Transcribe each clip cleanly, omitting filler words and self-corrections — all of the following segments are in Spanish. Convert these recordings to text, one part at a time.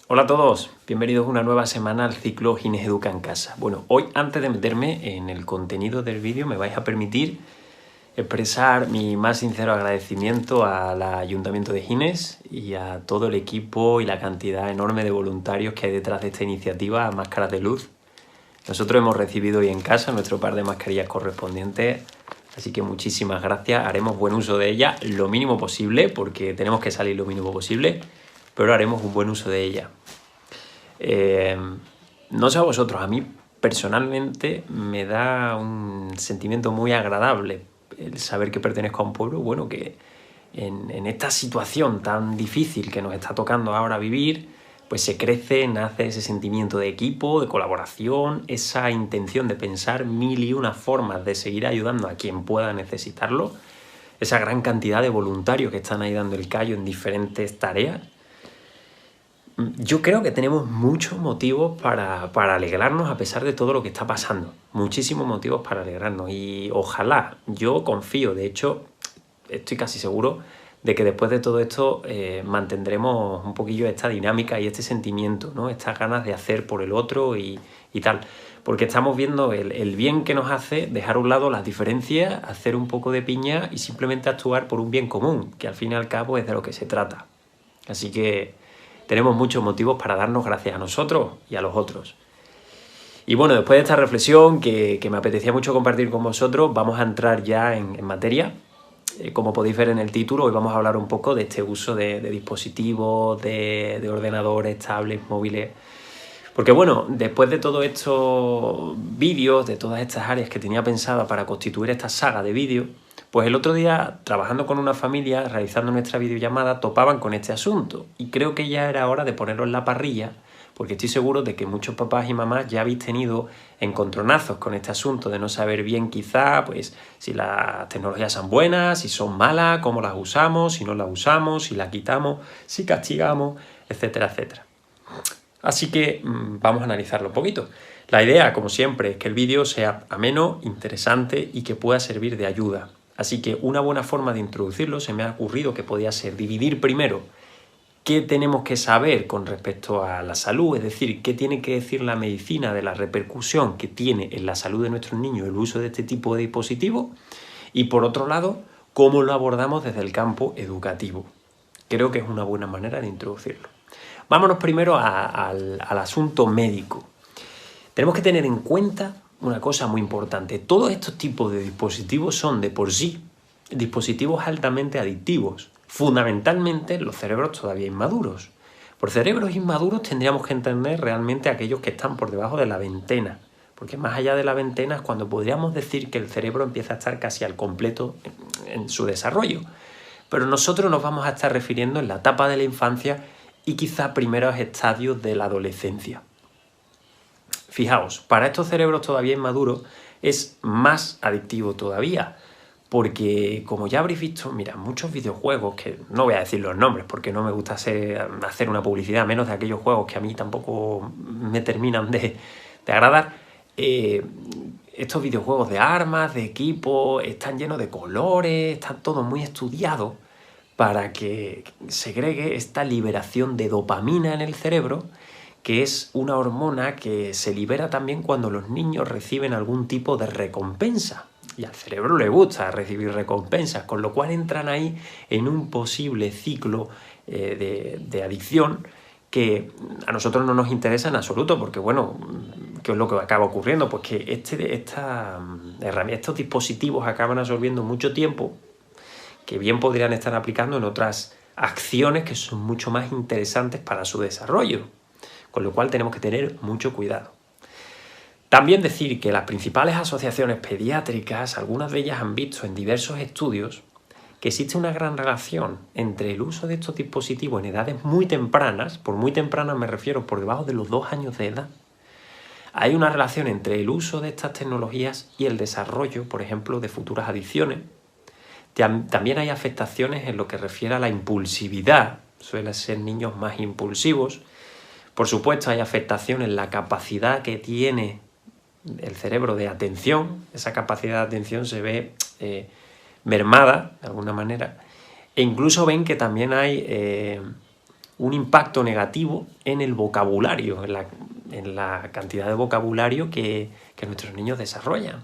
Hola a todos, bienvenidos a una nueva semana al ciclo Gines Educa en Casa. Bueno, hoy antes de meterme en el contenido del vídeo me vais a permitir expresar mi más sincero agradecimiento al Ayuntamiento de Gines y a todo el equipo y la cantidad enorme de voluntarios que hay detrás de esta iniciativa Máscaras de Luz. Nosotros hemos recibido hoy en casa nuestro par de mascarillas correspondientes, así que muchísimas gracias, haremos buen uso de ellas lo mínimo posible porque tenemos que salir lo mínimo posible, pero haremos un buen uso de ella. No sé a vosotros, a mí personalmente me da un sentimiento muy agradable el saber que pertenezco a un pueblo, bueno, que en esta situación tan difícil que nos está tocando ahora vivir, pues se crece, nace ese sentimiento de equipo, de colaboración, esa intención de pensar mil y una formas de seguir ayudando a quien pueda necesitarlo, esa gran cantidad de voluntarios que están ahí dando el callo en diferentes tareas. Yo creo que tenemos muchos motivos para alegrarnos a pesar de todo lo que está pasando. Muchísimos motivos para alegrarnos y ojalá, yo confío, de hecho, estoy casi seguro de que después de todo esto mantendremos un poquillo esta dinámica y este sentimiento, ¿no? Estas ganas de hacer por el otro y tal. Porque estamos viendo el bien que nos hace dejar a un lado las diferencias, hacer un poco de piña y simplemente actuar por un bien común, que al fin y al cabo es de lo que se trata. Así que tenemos muchos motivos para darnos gracias a nosotros y a los otros. Y bueno, después de esta reflexión que me apetecía mucho compartir con vosotros, vamos a entrar ya en materia. Como podéis ver en el título, hoy vamos a hablar un poco de este uso de dispositivos, de ordenadores, tablets, móviles. Porque bueno, después de todos estos vídeos, de todas estas áreas que tenía pensada para constituir esta saga de vídeos, pues el otro día, trabajando con una familia, realizando nuestra videollamada, topaban con este asunto. Y creo que ya era hora de ponerlo en la parrilla, porque estoy seguro de que muchos papás y mamás ya habéis tenido encontronazos con este asunto de no saber bien quizá pues si las tecnologías son buenas, si son malas, cómo las usamos, si no las usamos, si las quitamos, si castigamos, etcétera, etcétera. Así que vamos a analizarlo un poquito. La idea, como siempre, es que el vídeo sea ameno, interesante y que pueda servir de ayuda. Así que una buena forma de introducirlo se me ha ocurrido que podía ser dividir primero qué tenemos que saber con respecto a la salud, es decir, qué tiene que decir la medicina de la repercusión que tiene en la salud de nuestros niños el uso de este tipo de dispositivos, y por otro lado, cómo lo abordamos desde el campo educativo. Creo que es una buena manera de introducirlo. Vámonos primero al asunto médico. Tenemos que tener en cuenta una cosa muy importante. Todos estos tipos de dispositivos son de por sí dispositivos altamente adictivos, fundamentalmente en los cerebros todavía inmaduros. Por cerebros inmaduros tendríamos que entender realmente aquellos que están por debajo de la veintena, porque más allá de la veintena es cuando podríamos decir que el cerebro empieza a estar casi al completo en su desarrollo. Pero nosotros nos vamos a estar refiriendo en la etapa de la infancia y quizá primeros estadios de la adolescencia. Fijaos, para estos cerebros todavía inmaduros es más adictivo todavía, porque como ya habréis visto, mira, muchos videojuegos, que no voy a decir los nombres porque no me gusta hacer una publicidad, menos de aquellos juegos que a mí tampoco me terminan de agradar, estos videojuegos de armas, de equipos, están llenos de colores, están todos muy estudiados para que segregue esta liberación de dopamina en el cerebro, que es una hormona que se libera también cuando los niños reciben algún tipo de recompensa. Y al cerebro le gusta recibir recompensas, con lo cual entran ahí en un posible ciclo de adicción que a nosotros no nos interesa en absoluto, porque bueno, ¿qué es lo que acaba ocurriendo? Pues que estos dispositivos acaban absorbiendo mucho tiempo que bien podrían estar aplicando en otras acciones que son mucho más interesantes para su desarrollo, con lo cual tenemos que tener mucho cuidado. También decir que las principales asociaciones pediátricas, algunas de ellas han visto en diversos estudios que existe una gran relación entre el uso de estos dispositivos en edades muy tempranas, por muy tempranas me refiero por debajo de los 2 años de edad. Hay una relación entre el uso de estas tecnologías y el desarrollo, por ejemplo, de futuras adicciones. También hay afectaciones en lo que refiere a la impulsividad, suelen ser niños más impulsivos. Por supuesto, hay afectaciones en la capacidad que tiene el cerebro de atención, esa capacidad de atención se ve mermada de alguna manera, e incluso ven que también hay un impacto negativo en el vocabulario, en la cantidad de vocabulario que nuestros niños desarrollan.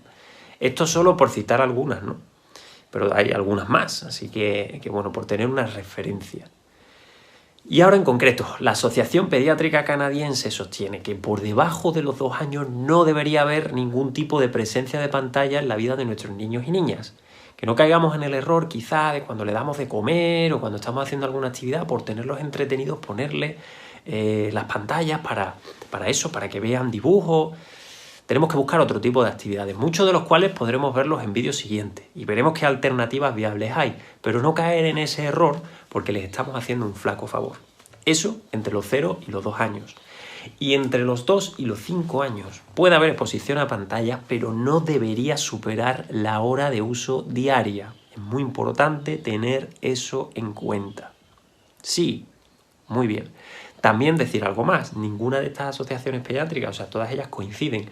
Esto solo por citar algunas, ¿no? Pero hay algunas más, así que bueno, por tener una referencia. Y ahora en concreto, la Asociación Pediátrica Canadiense sostiene que por debajo de los 2 años no debería haber ningún tipo de presencia de pantalla en la vida de nuestros niños y niñas. Que no caigamos en el error quizá de cuando le damos de comer o cuando estamos haciendo alguna actividad, por tenerlos entretenidos, ponerle las pantallas para eso, para que vean dibujos. Tenemos que buscar otro tipo de actividades, muchos de los cuales podremos verlos en vídeos siguientes y veremos qué alternativas viables hay, pero no caer en ese error porque les estamos haciendo un flaco favor. Eso entre los 0 y los 2 años. Y entre los 2 y los 5 años puede haber exposición a pantalla, pero no debería superar la hora de uso diaria. Es muy importante tener eso en cuenta. Sí, muy bien. También decir algo más, ninguna de estas asociaciones pediátricas, o sea, todas ellas coinciden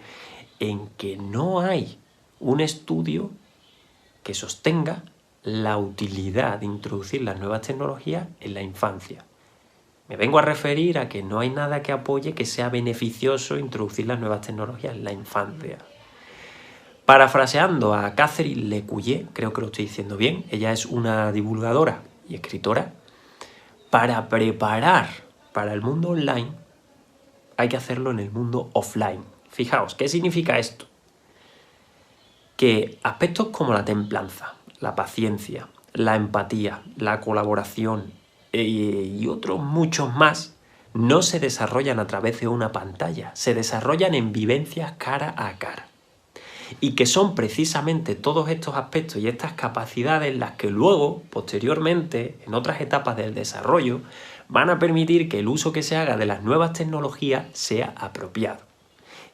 en que no hay un estudio que sostenga la utilidad de introducir las nuevas tecnologías en la infancia. Me vengo a referir a que no hay nada que apoye que sea beneficioso introducir las nuevas tecnologías en la infancia. Parafraseando a Catherine Lecuyer, creo que lo estoy diciendo bien, ella es una divulgadora y escritora, para preparar para el mundo online hay que hacerlo en el mundo offline. Fijaos, ¿qué significa esto? Que aspectos como la templanza, la paciencia, la empatía, la colaboración y otros muchos más no se desarrollan a través de una pantalla, se desarrollan en vivencias cara a cara. Y que son precisamente todos estos aspectos y estas capacidades las que luego, posteriormente, en otras etapas del desarrollo, van a permitir que el uso que se haga de las nuevas tecnologías sea apropiado.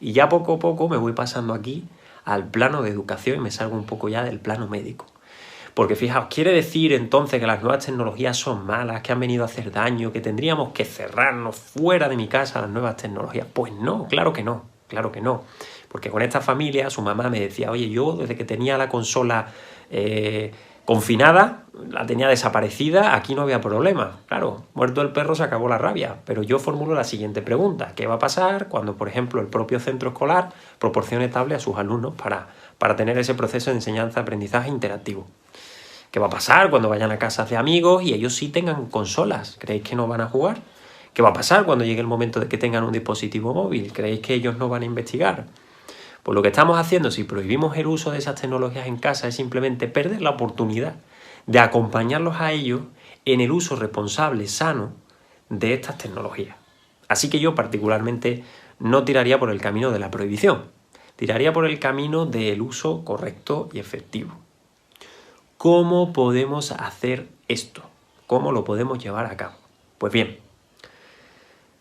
Y ya poco a poco me voy pasando aquí al plano de educación y me salgo un poco ya del plano médico. Porque fijaos, ¿quiere decir entonces que las nuevas tecnologías son malas, que han venido a hacer daño, que tendríamos que cerrarnos fuera de mi casa a las nuevas tecnologías? Pues no, claro que no, claro que no. Porque con esta familia su mamá me decía, oye, yo desde que tenía la consola confinada, la tenía desaparecida, aquí no había problema. Claro, muerto el perro se acabó la rabia. Pero yo formulo la siguiente pregunta. ¿Qué va a pasar cuando, por ejemplo, el propio centro escolar proporcione tablet a sus alumnos para tener ese proceso de enseñanza-aprendizaje interactivo? ¿Qué va a pasar cuando vayan a casas de amigos y ellos sí tengan consolas? ¿Creéis que no van a jugar? ¿Qué va a pasar cuando llegue el momento de que tengan un dispositivo móvil? ¿Creéis que ellos no van a investigar? Pues lo que estamos haciendo, si prohibimos el uso de esas tecnologías en casa, es simplemente perder la oportunidad de acompañarlos a ellos en el uso responsable, sano, de estas tecnologías. Así que yo particularmente no tiraría por el camino de la prohibición, tiraría por el camino del uso correcto y efectivo. ¿Cómo podemos hacer esto? ¿Cómo lo podemos llevar a cabo? Pues bien,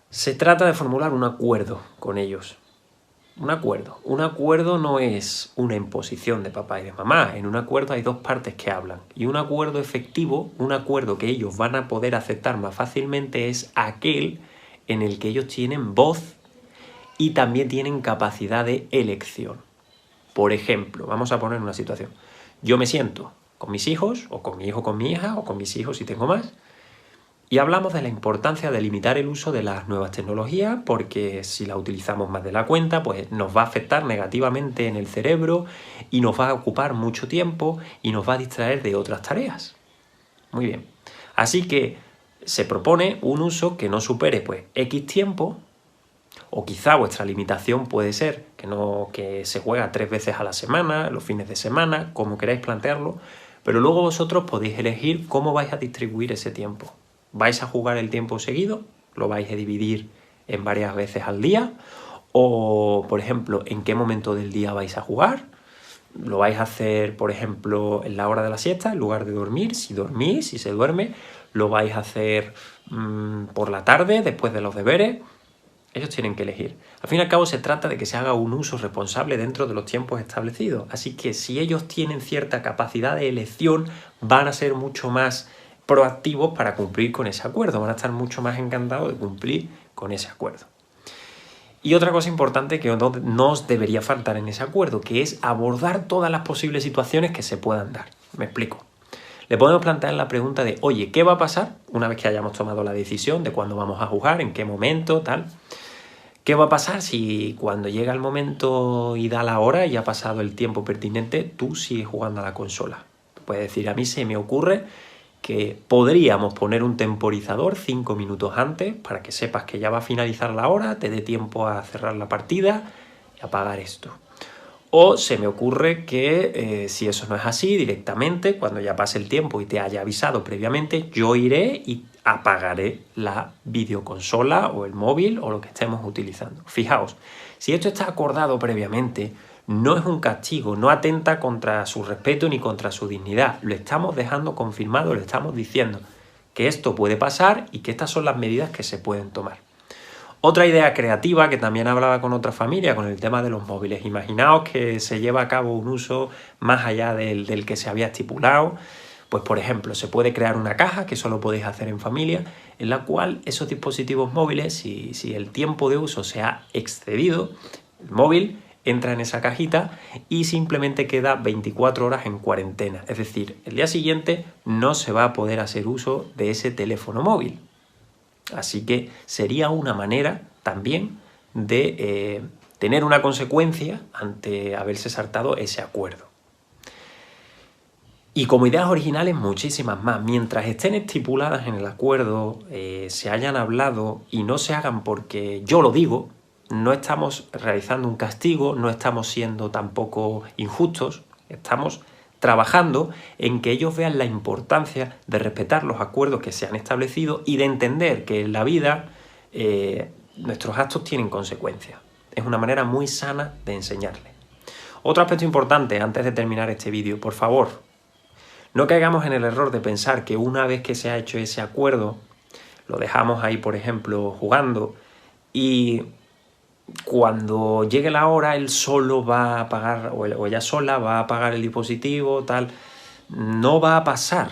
se trata de formular un acuerdo con ellos. Un acuerdo. Un acuerdo no es una imposición de papá y de mamá. En un acuerdo hay dos partes que hablan. Y un acuerdo efectivo, un acuerdo que ellos van a poder aceptar más fácilmente, es aquel en el que ellos tienen voz y también tienen capacidad de elección. Por ejemplo, vamos a poner una situación. Yo me siento con mis hijos, o con mi hijo, con mi hija, o con mis hijos si tengo más, y hablamos de la importancia de limitar el uso de las nuevas tecnologías, porque si la utilizamos más de la cuenta, pues nos va a afectar negativamente en el cerebro y nos va a ocupar mucho tiempo y nos va a distraer de otras tareas. Muy bien. Así que se propone un uso que no supere pues X tiempo, o quizá vuestra limitación puede ser que se juega 3 veces a la semana, los fines de semana, como queráis plantearlo, pero luego vosotros podéis elegir cómo vais a distribuir ese tiempo. ¿Vais a jugar el tiempo seguido? ¿Lo vais a dividir en varias veces al día? O, por ejemplo, ¿en qué momento del día vais a jugar? ¿Lo vais a hacer, por ejemplo, en la hora de la siesta, en lugar de dormir? Si dormís, si se duerme, ¿lo vais a hacer por la tarde, después de los deberes? Ellos tienen que elegir. Al fin y al cabo se trata de que se haga un uso responsable dentro de los tiempos establecidos. Así que si ellos tienen cierta capacidad de elección, van a ser mucho más proactivos para cumplir con ese acuerdo. Van a estar mucho más encantados de cumplir con ese acuerdo. Y otra cosa importante que no os debería faltar en ese acuerdo, que es abordar todas las posibles situaciones que se puedan dar. Me explico. Le podemos plantear la pregunta de, oye, ¿qué va a pasar una vez que hayamos tomado la decisión de cuándo vamos a jugar, en qué momento, tal? ¿Qué va a pasar si cuando llega el momento y da la hora y ha pasado el tiempo pertinente, tú sigues jugando a la consola? Puedes decir, a mí se me ocurre que podríamos poner un temporizador 5 minutos antes para que sepas que ya va a finalizar la hora, te dé tiempo a cerrar la partida y apagar esto. O se me ocurre que si eso no es así, directamente, cuando ya pase el tiempo y te haya avisado previamente, yo iré y apagaré la videoconsola o el móvil o lo que estemos utilizando. Fijaos, si esto está acordado previamente, no es un castigo, no atenta contra su respeto ni contra su dignidad. Lo estamos dejando confirmado, lo estamos diciendo que esto puede pasar y que estas son las medidas que se pueden tomar. Otra idea creativa que también hablaba con otra familia, con el tema de los móviles. Imaginaos que se lleva a cabo un uso más allá del que se había estipulado. Pues por ejemplo, se puede crear una caja, que eso lo podéis hacer en familia, en la cual esos dispositivos móviles, si el tiempo de uso se ha excedido, el móvil entra en esa cajita y simplemente queda 24 horas en cuarentena. Es decir, el día siguiente no se va a poder hacer uso de ese teléfono móvil. Así que sería una manera también de tener una consecuencia ante haberse saltado ese acuerdo. Y como ideas originales muchísimas más. Mientras estén estipuladas en el acuerdo, se hayan hablado y no se hagan porque yo lo digo, no estamos realizando un castigo, no estamos siendo tampoco injustos, estamos trabajando en que ellos vean la importancia de respetar los acuerdos que se han establecido y de entender que en la vida nuestros actos tienen consecuencias. Es una manera muy sana de enseñarles. Otro aspecto importante antes de terminar este vídeo, por favor, no caigamos en el error de pensar que una vez que se ha hecho ese acuerdo, lo dejamos ahí, por ejemplo, jugando y cuando llegue la hora él solo va a apagar o ella sola va a apagar el dispositivo, tal. No va a pasar.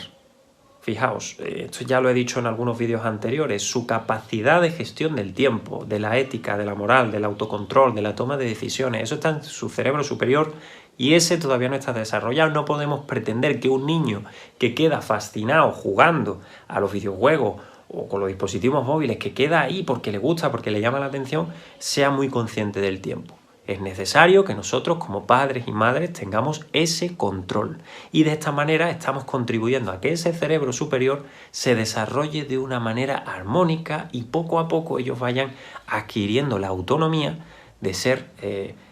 Fijaos, esto ya lo he dicho en algunos vídeos anteriores, su capacidad de gestión del tiempo, de la ética, de la moral, del autocontrol, de la toma de decisiones, eso está en su cerebro superior y ese todavía no está desarrollado. No podemos pretender que un niño que queda fascinado jugando a los videojuegos o con los dispositivos móviles, que queda ahí porque le gusta, porque le llama la atención, sea muy consciente del tiempo. Es necesario que nosotros como padres y madres tengamos ese control y de esta manera estamos contribuyendo a que ese cerebro superior se desarrolle de una manera armónica y poco a poco ellos vayan adquiriendo la autonomía de ser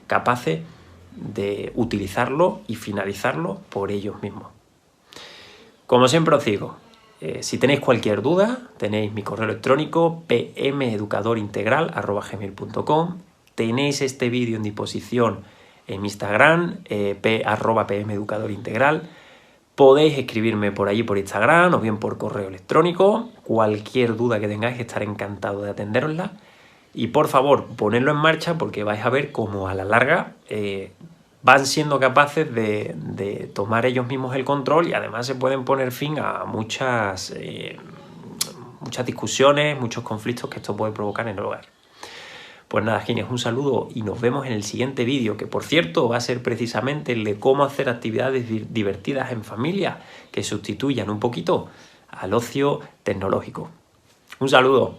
capaces de utilizarlo y finalizarlo por ellos mismos. Como siempre os digo, si tenéis cualquier duda, tenéis mi correo electrónico pmeducadorintegral@gmail.com. Tenéis este vídeo en disposición en mi Instagram, @pmeducadorintegral. Podéis escribirme por allí por Instagram o bien por correo electrónico. Cualquier duda que tengáis, estaré encantado de atenderosla. Y por favor, ponedlo en marcha porque vais a ver cómo a la larga van siendo capaces de tomar ellos mismos el control y además se pueden poner fin a muchas discusiones, muchos conflictos que esto puede provocar en el hogar. Pues nada, genios, un saludo y nos vemos en el siguiente vídeo, que por cierto va a ser precisamente el de cómo hacer actividades divertidas en familia que sustituyan un poquito al ocio tecnológico. Un saludo.